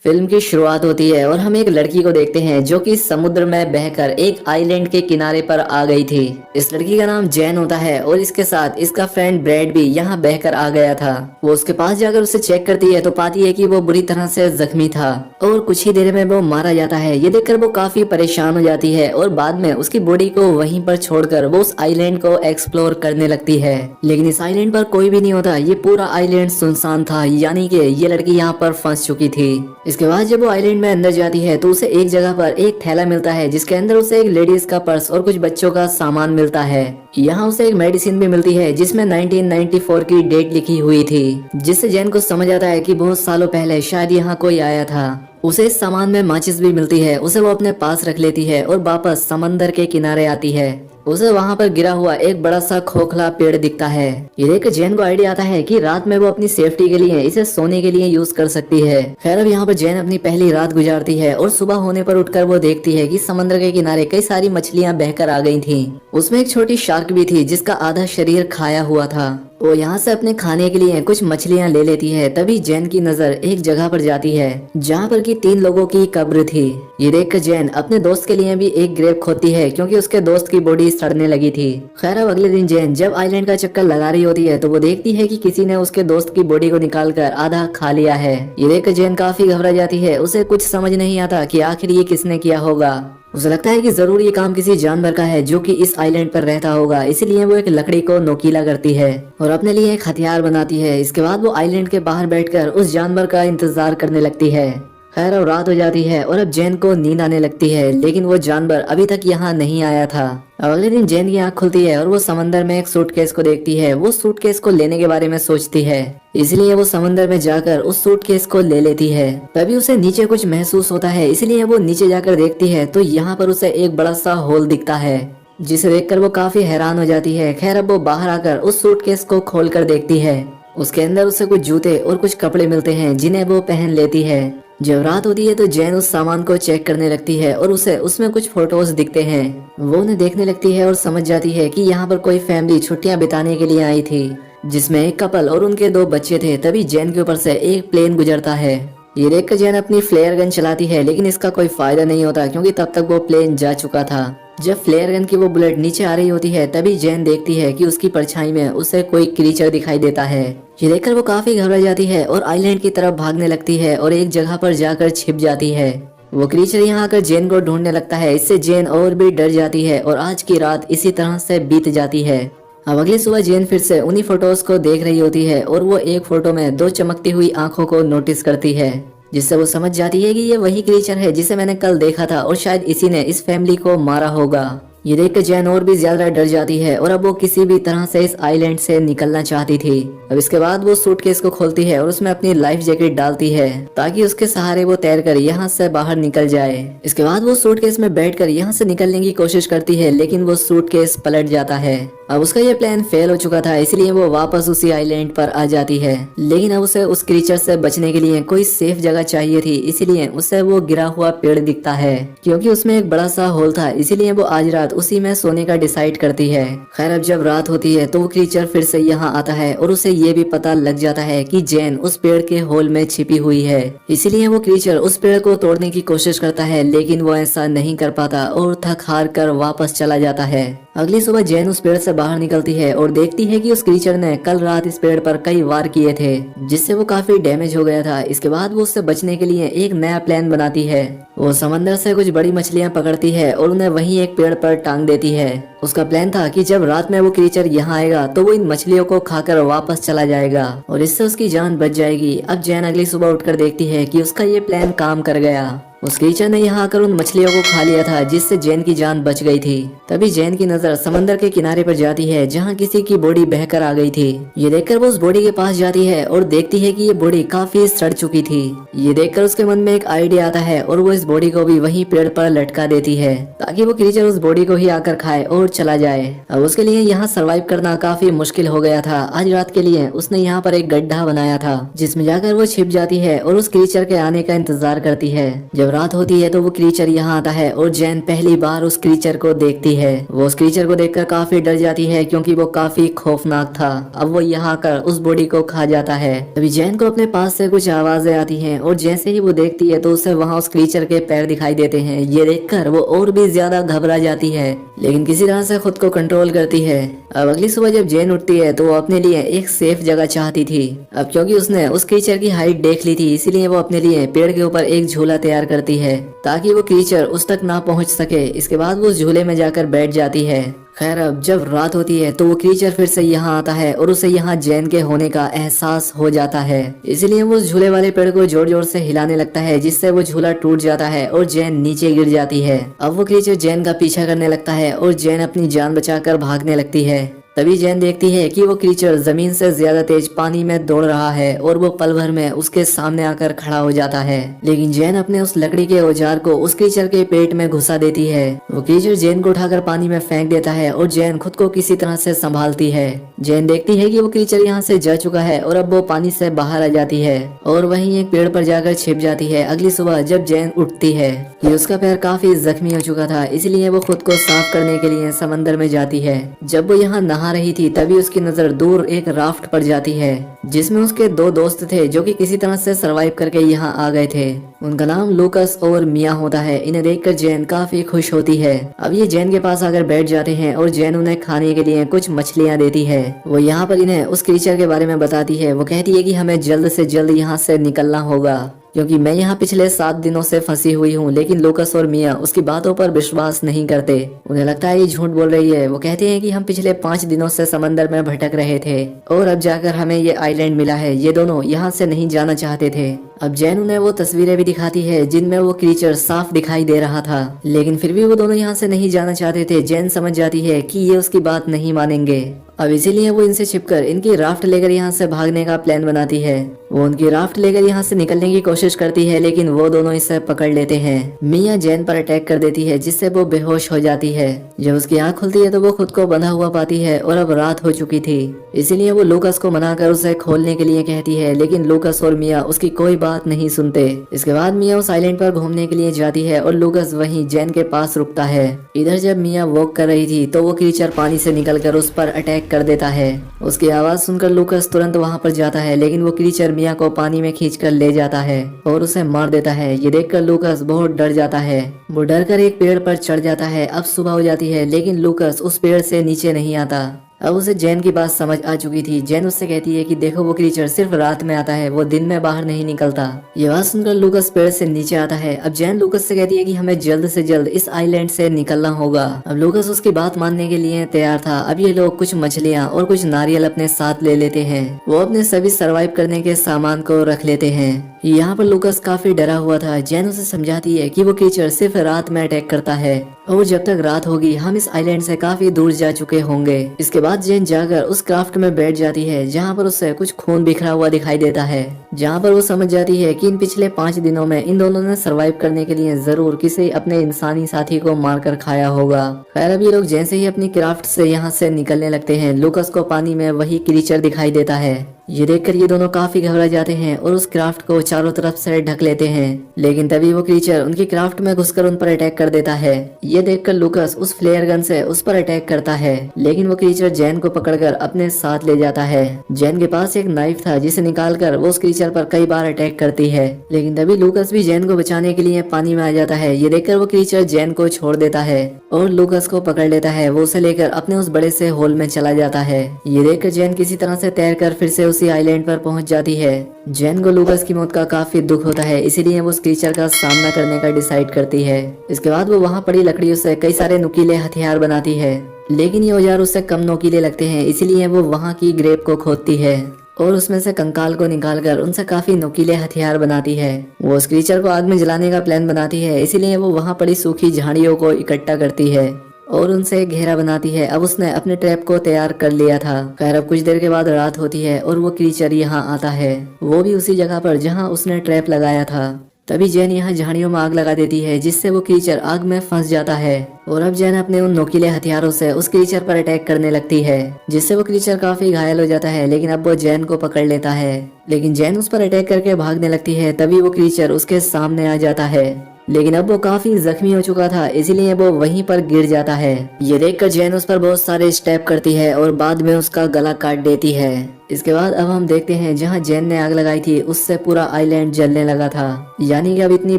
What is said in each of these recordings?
Film की शुरुआत होती है और हम एक लड़की को देखते हैं जो कि समुद्र में बहकर एक आइलैंड के किनारे पर आ गई थी। इस लड़की का नाम जैन होता है और इसके साथ इसका फ्रेंड ब्रैड भी यहाँ बहकर आ गया था। वो उसके पास जाकर उसे चेक करती है तो पाती है कि वो बुरी तरह से जख्मी था और कुछ ही देर में वो मारा जाता है। ये देखकर वो काफी परेशान हो जाती है और बाद में उसकी बॉडी को वहीं पर छोड़कर वो उस आइलैंड को एक्सप्लोर करने लगती है। लेकिन इस आइलैंड पर कोई भी नहीं होता। ये पूरा आइलैंड सुनसान था, यानी कि ये लड़की यहाँ पर फंस चुकी थी। इसके बाद जब वो आइलैंड में अंदर जाती है तो उसे एक जगह पर एक थैला मिलता है जिसके अंदर उसे एक लेडीज का पर्स और कुछ बच्चों का सामान मिलता है। यहाँ उसे एक मेडिसिन भी मिलती है जिसमें 1994 की डेट लिखी हुई थी, जिससे जैन को समझ आता है कि बहुत सालों पहले शायद यहाँ कोई आया था। उसे इस सामान में माचिस भी मिलती है। उसे वो अपने पास रख लेती है और वापस समंदर के किनारे आती है। उसे वहाँ पर गिरा हुआ एक बड़ा सा खोखला पेड़ दिखता है। ये देख जैन को आइडिया आता है कि रात में वो अपनी सेफ्टी के लिए इसे सोने के लिए यूज कर सकती है। खैर अब यहाँ पर जैन अपनी पहली रात गुजारती है और सुबह होने पर उठकर वो देखती है कि समंदर के किनारे कई सारी मछलियाँ बहकर आ गई थी। उसमें एक छोटी शार्क भी थी जिसका आधा शरीर खाया हुआ था। वो यहाँ से अपने खाने के लिए कुछ मछलियाँ ले लेती है। तभी जैन की नजर एक जगह पर जाती है जहाँ पर कि 3 लोगों की कब्र थी। ये देखकर जैन अपने दोस्त के लिए भी एक ग्रेव खोदती है क्योंकि उसके दोस्त की बॉडी सड़ने लगी थी। खैर अब अगले दिन जैन जब आइलैंड का चक्कर लगा रही होती है तो वो देखती है कि किसी ने उसके दोस्त की बॉडी को निकालकर आधा खा लिया है। ये देखकर जैन काफी घबरा जाती है। उसे कुछ समझ नहीं आता कि आखिर ये किसने किया होगा। उसे लगता है कि जरूर ये काम किसी जानवर का है जो कि इस आइलैंड पर रहता होगा, इसलिए वो एक लकड़ी को नोकीला करती है और अपने लिए एक हथियार बनाती है। इसके बाद वो आइलैंड के बाहर बैठकर उस जानवर का इंतजार करने लगती है। खैर अब रात हो जाती है और अब जैन को नींद आने लगती है, लेकिन वो जानवर अभी तक यहाँ नहीं आया था। अब अगले दिन जैन की आँख खुलती है और वो समंदर में एक सूटकेस को देखती है। वो सूटकेस को लेने के बारे में सोचती है, इसलिए वो समंदर में जाकर उस सूटकेस को ले लेती है। तभी उसे नीचे कुछ महसूस होता है, इसलिए वो नीचे जाकर देखती है तो यहाँ पर उसे एक बड़ा सा होल दिखता है, जिसे देखकर वो काफी हैरान हो जाती है। खैर अब वो बाहर आकर उस सूटकेस को खोल कर देखती है। उसके अंदर उसे कुछ जूते और कुछ कपड़े मिलते हैं जिन्हें वो पहन लेती है। जब रात होती है तो जैन उस सामान को चेक करने लगती है और उसे उसमें कुछ फोटोज दिखते हैं। वो उन्हें देखने लगती है और समझ जाती है कि यहाँ पर कोई फैमिली छुट्टियां बिताने के लिए आई थी, जिसमें एक कपल और उनके 2 बच्चे थे। तभी जैन के ऊपर से एक प्लेन गुजरता है। ये देखकर जैन अपनी फ्लेयर गन चलाती है, लेकिन इसका कोई फायदा नहीं होता क्योंकि तब तक वो प्लेन जा चुका था। जब फ्लेयर गन की वो बुलेट नीचे आ रही होती है तभी जैन देखती है कि उसकी परछाई में उसे कोई क्रीचर दिखाई देता है। ये देखकर वो काफी घबरा जाती है और आइलैंड की तरफ भागने लगती है और एक जगह पर जाकर छिप जाती है। वो क्रीचर यहाँ आकर जैन को ढूंढने लगता है। इससे जैन और भी डर जाती है और आज की रात इसी तरह से बीत जाती है। अब अगली सुबह जैन फिर से उन्हीं फोटोज को देख रही होती है और वो एक फोटो में 2 चमकती हुई आंखों को नोटिस करती है, जिससे वो समझ जाती है कि ये वही क्रीचर है जिसे मैंने कल देखा था और शायद इसी ने इस फैमिली को मारा होगा। ये देखकर जैन और भी ज्यादा डर जाती है और अब वो किसी भी तरह से इस आइलैंड से निकलना चाहती थी। अब इसके बाद वो सूटकेस को खोलती है और उसमें अपनी लाइफ जैकेट डालती है ताकि उसके सहारे वो तैरकर यहाँ से बाहर निकल जाए। इसके बाद वो सूटकेस में बैठकर यहाँ से निकलने की कोशिश करती है, लेकिन वो सूटकेस पलट जाता है। अब उसका ये प्लान फेल हो चुका था, इसलिए वो वापस उसी आइलैंड पर आ जाती है। लेकिन अब उसे उस क्रीचर से बचने के लिए कोई सेफ जगह चाहिए थी, इसीलिए उसे वो गिरा हुआ पेड़ दिखता है। क्योंकि उसमें एक बड़ा सा होल था, इसीलिए वो आज रात उसी में सोने का डिसाइड करती है। खैर अब जब रात होती है तो वो क्रीचर फिर से यहाँ आता है और उसे ये भी पता लग जाता है कि जैन उस पेड़ के होल में छिपी हुई है। इसीलिए वो क्रीचर उस पेड़ को तोड़ने की कोशिश करता है, लेकिन वो ऐसा नहीं कर पाता और थक हार कर वापस चला जाता है। अगली सुबह जैन उस पेड़ से बाहर निकलती है और देखती है कि उस क्रीचर ने कल रात इस पेड़ पर कई वार किए थे, जिससे वो काफी डैमेज हो गया था। इसके बाद वो उससे बचने के लिए एक नया प्लान बनाती है। वो समंदर से कुछ बड़ी मछलियां पकड़ती है और उन्हें वहीं एक पेड़ पर टांग देती है। उसका प्लान था कि जब रात में वो क्रीचर यहाँ आएगा तो वो इन मछलियों को खाकर वापस चला जाएगा और इससे उसकी जान बच जाएगी। अब जैन अगली सुबह उठकर देखती है कि उसका ये प्लान काम कर गया। उस क्रीचर ने यहाँ आकर उन मछलियों को खा लिया था, जिससे जैन की जान बच गई थी। तभी जैन की नजर समंदर के किनारे पर जाती है जहाँ किसी की बॉडी बहकर आ गई थी। ये देखकर वो उस बॉडी के पास जाती है और देखती है कि ये बॉडी काफी सड़ चुकी थी। ये देखकर उसके मन में एक आइडिया आता है और वो इस बॉडी को भी वहीं पेड़ पर लटका देती है ताकि वो क्रीचर उस बॉडी को ही आकर खाए और चला जाए। अब उसके लिए यहाँ सरवाइव करना काफी मुश्किल हो गया था। आज रात के लिए उसने यहाँ पर एक गड्ढा बनाया था जिसमें जाकर वो छिप जाती है और उस क्रीचर के आने का इंतजार करती है। जब रात होती है तो वो क्रीचर यहाँ आता है और जैन पहली बार उस क्रीचर को देखती है। वो उस क्रीचर को देखकर काफी डर जाती है क्योंकि वो काफी खौफनाक था। अब वो यहाँ आकर उस बॉडी को खा जाता है। तभी जैन को अपने पास से कुछ आवाजें आती हैं और जैसे ही वो देखती है तो उसे वहाँ उस क्रीचर के पैर दिखाई देते हैं। ये देखकर वो और भी ज्यादा घबरा जाती है, लेकिन किसी तरह से खुद को कंट्रोल करती है। अब अगली सुबह जब जैन उठती है तो वो अपने लिए एक सेफ जगह चाहती थी। अब क्योंकि उसने उस क्रीचर की हाइट देख ली थी, इसीलिए वो अपने लिए पेड़ के ऊपर एक झूला तैयार करती है ताकि वो क्रीचर उस तक ना पहुंच सके। इसके बाद वो उस झूले में जाकर बैठ जाती है। खैर अब जब रात होती है तो वो क्रीचर फिर से यहाँ आता है और उसे यहाँ जैन के होने का एहसास हो जाता है। इसलिए वो उस झूले वाले पेड़ को जोर जोर से हिलाने लगता है, जिससे वो झूला टूट जाता है और जैन नीचे गिर जाती है। अब वो क्रीचर जैन का पीछा करने लगता है और जैन अपनी जान बचाकर भागने लगती है। तभी जैन देखती है कि वो क्रीचर जमीन से ज्यादा तेज पानी में दौड़ रहा है और वो पल भर में उसके सामने आकर खड़ा हो जाता है। लेकिन जैन अपने उस लकड़ी के औजार को उस क्रीचर के पेट में घुसा देती है। वो क्रीचर जैन को उठाकर पानी में फेंक देता है और जैन खुद को किसी तरह से संभालती है। जैन देखती है कि वो क्रीचर यहाँ से जा चुका है और अब वो पानी से बाहर आ जाती है और वहीं एक पेड़ पर जाकर छिप जाती है। अगली सुबह जब जैन उठती है कि उसका पैर काफी जख्मी हो चुका था, इसलिए वो खुद को साफ करने के लिए समंदर में जाती है। जब वो यहाँ नहा रही थी तभी उसकी नजर दूर एक राफ्ट पड़ जाती है जिसमें उसके दो दोस्त थे जो कि किसी तरह से सरवाइव करके यहाँ आ गए थे। उनका नाम लूकस और मिया होता है। इन्हें देखकर जैन काफी खुश होती है। अब ये जैन के पास आकर बैठ जाते हैं और जैन उन्हें खाने के लिए कुछ मछलियाँ देती है। वो यहाँ पर इन्हें उस क्रीचर के बारे में बताती है। वो कहती है कि हमें जल्द से जल्द यहाँ से निकलना होगा क्योंकि मैं यहाँ पिछले 7 दिनों से फंसी हुई हूँ। लेकिन लूकस और मिया उसकी बातों पर विश्वास नहीं करते। उन्हें लगता है ये झूठ बोल रही है। वो कहते हैं कि हम पिछले 5 दिनों से समंदर में भटक रहे थे और अब जाकर हमें ये आइलैंड मिला है। ये दोनों यहाँ से नहीं जाना चाहते थे। अब जैन उन्हें वो तस्वीरें भी दिखाती है जिनमें वो क्रीचर साफ दिखाई दे रहा था, लेकिन फिर भी वो दोनों यहाँ से नहीं जाना चाहते थे। जैन समझ जाती है कि ये उसकी बात नहीं मानेंगे। अब इसीलिए वो इनसे छिपकर इनकी राफ्ट लेकर यहाँ से भागने का प्लान बनाती है। वो उनकी राफ्ट लेकर यहाँ से निकलने की कोशिश करती है, लेकिन वो दोनों इसे पकड़ लेते हैं। मिया जैन पर अटैक कर देती है जिससे वो बेहोश हो जाती है। जब उसकी आंख खुलती है तो वो खुद को बंधा हुआ पाती है और अब रात हो चुकी थी। इसीलिए वो लूकस को मनाकर उसे खोलने के लिए कहती है, लेकिन लूकस और मिया उसकी कोई बात नहीं सुनते। इसके बाद मिया उस आइलैंड पर घूमने के लिए जाती है और लूकस वहीं जैन के पास रुकता है। इधर जब मिया वॉक कर रही थी तो वो क्रीचर पानी से निकलकर उस पर अटैक कर देता है। उसकी आवाज सुनकर लूकस तुरंत वहां पर जाता है, लेकिन वो क्रीचर मिया को पानी में खींचकर ले जाता है और उसे मार देता है। ये देखकर लूकस बहुत डर जाता है। वो डर कर एक पेड़ पर चढ़ जाता है। अब सुबह हो जाती है, लेकिन लूकस उस पेड़ से नीचे नहीं आता। अब उसे जैन की बात समझ आ चुकी थी। जैन उससे कहती है कि देखो वो क्रीचर सिर्फ रात में आता है, वो दिन में बाहर नहीं निकलता। ये बात सुनकर लूकस पेड़ से नीचे आता है। अब जैन लूकस से कहती है कि हमें जल्द से जल्द इस आइलैंड से निकलना होगा। अब लूकस उसकी बात मानने के लिए तैयार था। अब ये लोग कुछ मछलियाँ और कुछ नारियल अपने साथ ले लेते हैं। वो अपने सभी सर्वाइव करने के सामान को रख लेते हैं। यहाँ पर लूकस काफी डरा हुआ था। जैन उसे समझाती है कि वो क्रीचर सिर्फ रात में अटैक करता है और जब तक रात होगी हम इस आइलैंड से काफी दूर जा चुके होंगे। इसके बाद जैन जाकर उस क्राफ्ट में बैठ जाती है जहाँ पर उसे कुछ खून बिखरा हुआ दिखाई देता है, जहाँ पर वो समझ जाती है कि इन पिछले 5 दिनों में इन दोनों ने सरवाइव करने के लिए जरूर किसी अपने इंसानी साथी को मारकर खाया होगा। खैर अब ये लोग जैसे ही अपनी क्राफ्ट से यहाँ से निकलने लगते हैं, लूकस को पानी में वही क्रीचर दिखाई देता है। ये देखकर ये दोनों काफी घबरा जाते हैं और उस क्राफ्ट को चारों तरफ से ढक लेते हैं, लेकिन तभी वो क्रीचर उनकी क्राफ्ट में घुसकर उन पर अटैक कर देता है। ये देखकर लूकस उस फ्लेयर गन से उस पर अटैक करता है, लेकिन वो क्रीचर जैन को पकड़कर अपने साथ ले जाता है। जैन के पास एक नाइफ था जिसे निकालकर वो उस क्रीचर पर कई बार अटैक करती है, लेकिन तभी लूकस भी जैन को बचाने के लिए पानी में आ जाता है। ये देखकर वो क्रीचर जैन को छोड़ देता है और लूकस को पकड़ लेता है। वो उसे लेकर अपने उस बड़े से होल में चला जाता है। ये देखकर जैन किसी तरह से तैरकर फिर से उसी आइलैंड पर पहुंच जाती है। जैन को लूकस की मौत का काफी दुख होता है, इसीलिए वो उस क्रीचर का सामना करने का डिसाइड करती है। इसके बाद वो वहाँ पड़ी लकड़ियों से कई सारे नुकीले हथियार बनाती है, लेकिन ये औजार उससे कम नुकीले लगते हैं, इसीलिए वो वहाँ की ग्रेप को खोदती है और उसमें से कंकाल को निकालकर उनसे काफी नुकीले हथियार बनाती है। वो उस क्रीचर को आग में जलाने का प्लान बनाती है, इसीलिए वो वहाँ पड़ी सूखी झाड़ियों को इकट्ठा करती है और उनसे एक घेरा बनाती है। अब उसने अपने ट्रैप को तैयार कर लिया था। खैर अब कुछ देर के बाद रात होती है और वो क्रीचर यहाँ आता है, वो भी उसी जगह पर जहाँ उसने ट्रैप लगाया था। तभी जैन यहाँ झाड़ियों में आग लगा देती है, जिससे वो क्रीचर आग में फंस जाता है और अब जैन अपने उन नुकीले हथियारों से उस क्रीचर पर अटैक करने लगती है, जिससे वो क्रीचर काफी घायल हो जाता है। लेकिन अब वो जैन को पकड़ लेता है, लेकिन जैन उस पर अटैक करके भागने लगती है। तभी वो क्रीचर उसके सामने आ जाता है लेकिन अब वो काफी जख्मी हो चुका था, इसीलिए वो वहीं पर गिर जाता है। ये देखकर जैन उस पर बहुत सारे स्टेप करती है और बाद में उसका गला काट देती है। इसके बाद अब हम देखते हैं जहां जैन ने आग लगाई थी उससे पूरा आइलैंड जलने लगा था। यानी कि अब इतनी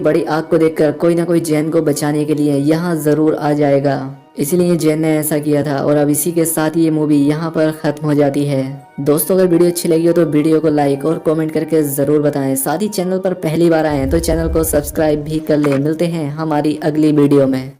बड़ी आग को देखकर कोई ना कोई जैन को बचाने के लिए यहाँ जरूर आ जाएगा। इसीलिए जैन ने ऐसा किया था और अब इसी के साथ ये मूवी यहाँ पर खत्म हो जाती है। दोस्तों अगर वीडियो अच्छी लगी हो तो वीडियो को लाइक और कमेंट करके जरूर बताएं। साथ ही चैनल पर पहली बार आए तो चैनल को सब्सक्राइब भी कर ले। मिलते हैं हमारी अगली वीडियो में।